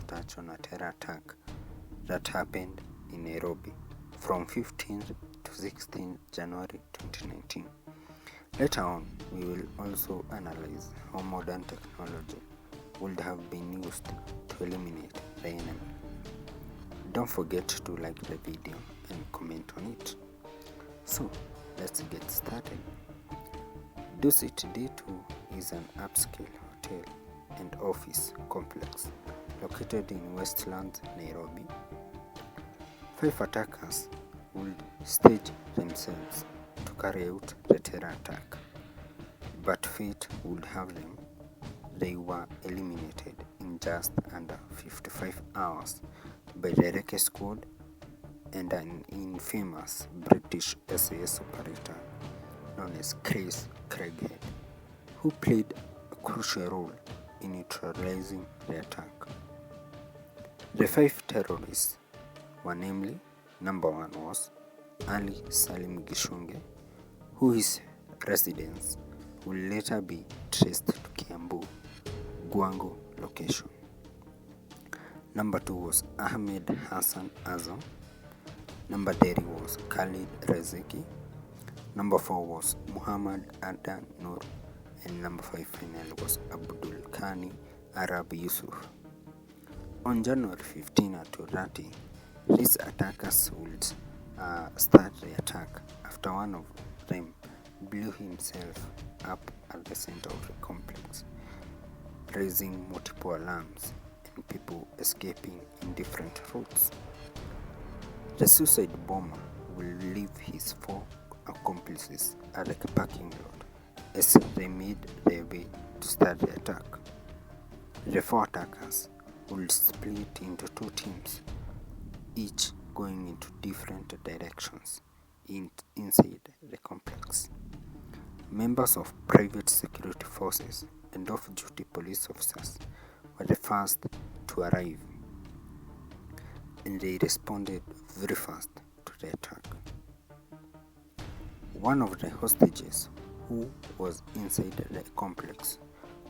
touch on a terror attack that happened in Nairobi from 15th to 16th January 2019. Later on, we will also analyze how modern technology would have been used to eliminate the enemy. Don't forget to like the video and comment on it. So, let's get started. Dusit D2 is an upscale hotel and office complex located in Westlands, Nairobi. 5 attackers would stage themselves to carry out the terror attack, but fate would have them. They were eliminated in just under 55 hours by the Recce Squad and an infamous British SAS operator known as Chris Craighead, who played a crucial role in neutralizing the attack. The 5 terrorists were namely: number 1 was Ali Salim Gishunge, whose residence will later be traced to Kiambu, Gwango location. Number 2 was Ahmed Hassan Azam. Number 3 was Khalid Rezeki. Number 4 was Muhammad Adan Nur. And number 5 finally was Abdul Kani Arab Yusuf. On January 15 at 2:30, these attackers would start the attack after one of them blew himself up at the center of the complex, raising multiple alarms and people escaping in different routes. The suicide bomber will leave his 4 accomplices at the parking lot as they made their way to start the attack. The 4 attackers will split into 2 teams, each going into different directions inside the complex. Members of private security forces and off-duty police officers were the first to arrive, and they responded very fast to the attack. One of the hostages who was inside the complex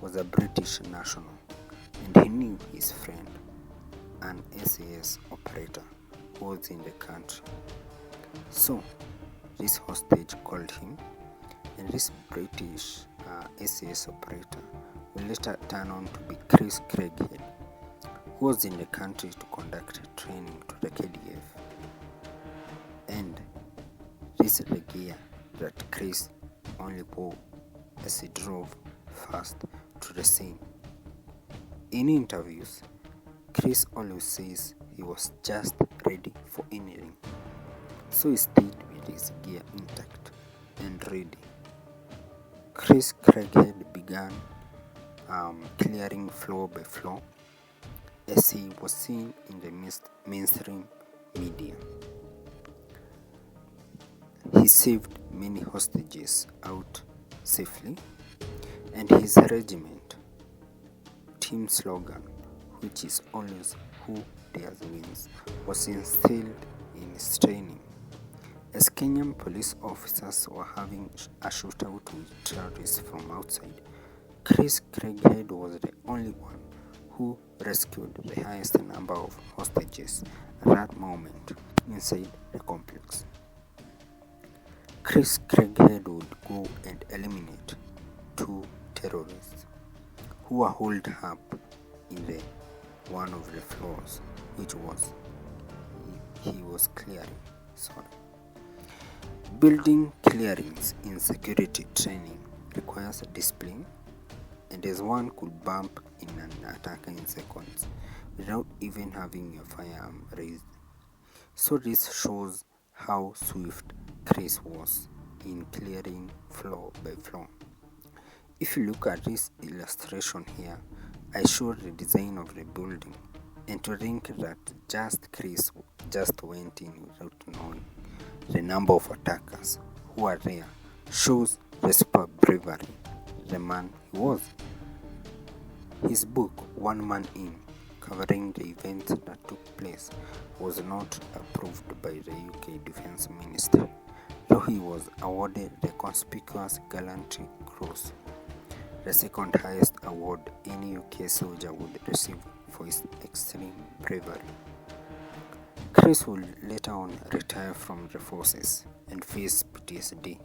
was a British national, and he knew his friend, an SAS operator, was in the country. So this hostage called him, and this British SAS operator will later turn on to be Chris Craighead, who was in the country to conduct training to the KDF. And this is the gear that Chris only wore as he drove fast to the scene. In interviews, Chris always says he was just ready for anything, so he stayed with his gear intact and ready. Chris Craighead began clearing floor by floor as he was seen in the mainstream media. He saved many hostages out safely, and his regiment team slogan, which is always "Who dares wins," was instilled in his training. As Kenyan police officers were having a shootout with terrorists from outside, Chris Craighead was the only one who rescued the highest number of hostages at that moment inside the complex. Chris Craighead would go and eliminate 2 terrorists who were holed up in one of the floors, which was he was clearing. Building clearings in security training requires discipline, and as one could bump in an attacker in seconds without even having your firearm raised. So this shows how swift Chris was in clearing floor by floor. If you look at this illustration here, I showed the design of the building, and to think that Chris just went in without knowing the number of attackers who are there shows the super bravery the man he was. His book, One Man In, covering the events that took place, was not approved by the UK Defence Ministry, though he was awarded the Conspicuous Gallantry Cross, the second highest award any UK soldier would receive for his extreme bravery. Chris would later on retire from the forces and face PTSD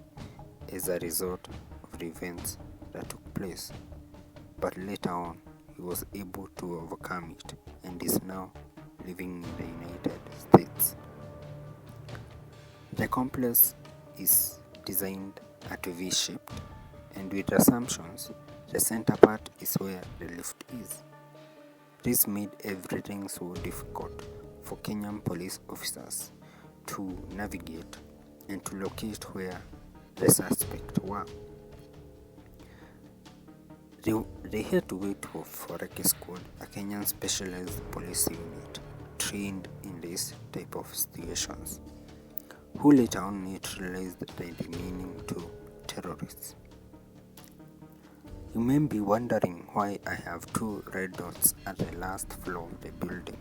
as a result of the events that took place, but later on he was able to overcome it and is now living in the United States. The complex is designed at V-shaped, and with assumptions, the center part is where the lift is. This made everything so difficult for Kenyan police officers to navigate and to locate where the suspects were. They had to wait for a squad, a Kenyan specialized police unit trained in this type of situations, who later on neutralized the remaining two terrorists. You may be wondering why I have two red dots at the last floor of the building.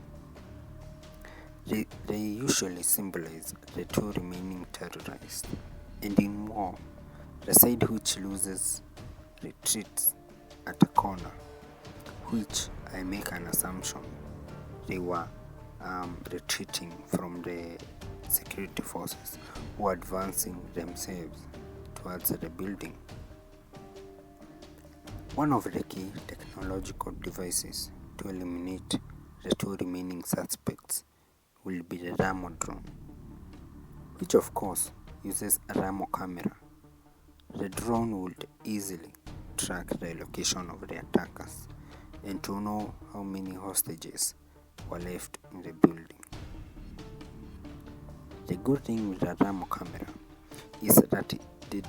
They usually symbolize the two remaining terrorists, and in war, the side which loses retreats at a corner, which I make an assumption they were retreating from the security forces who are advancing themselves towards the building. One of the key technological devices to eliminate the two remaining suspects will be the Ramo drone, which of course uses a Ramo camera. The drone would easily track the location of the attackers and to know how many hostages were left in the building. The good thing with the Ramo camera is that it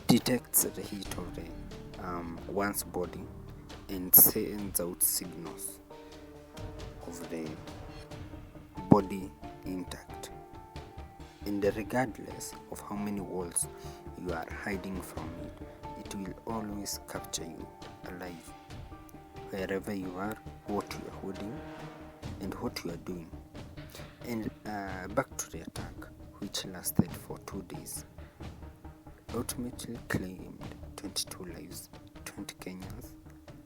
detects the heat of the one's body and sends out signals of the body intact, and regardless of how many walls you are hiding from it will always capture you alive wherever you are, what you are holding and what you are doing. And back to the attack, which lasted for 2 days, ultimately claimed 22 lives, 20 Kenyans,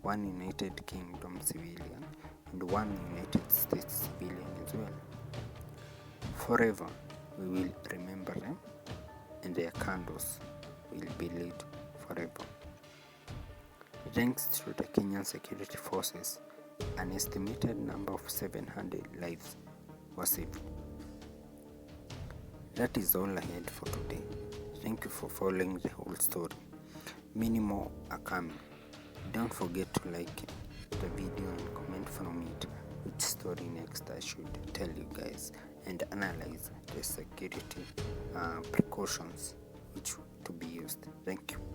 1 United Kingdom civilian, and 1 United States civilian as well. Forever, we will remember them, and their candles will be lit forever. Thanks to the Kenyan security forces, an estimated number of 700 lives were saved. That is all I had for today. Thank you for following the whole story. Many more are coming. Don't forget to like the video and comment from it which story next I should tell you guys, and analyze the security precautions which to be used. Thank you.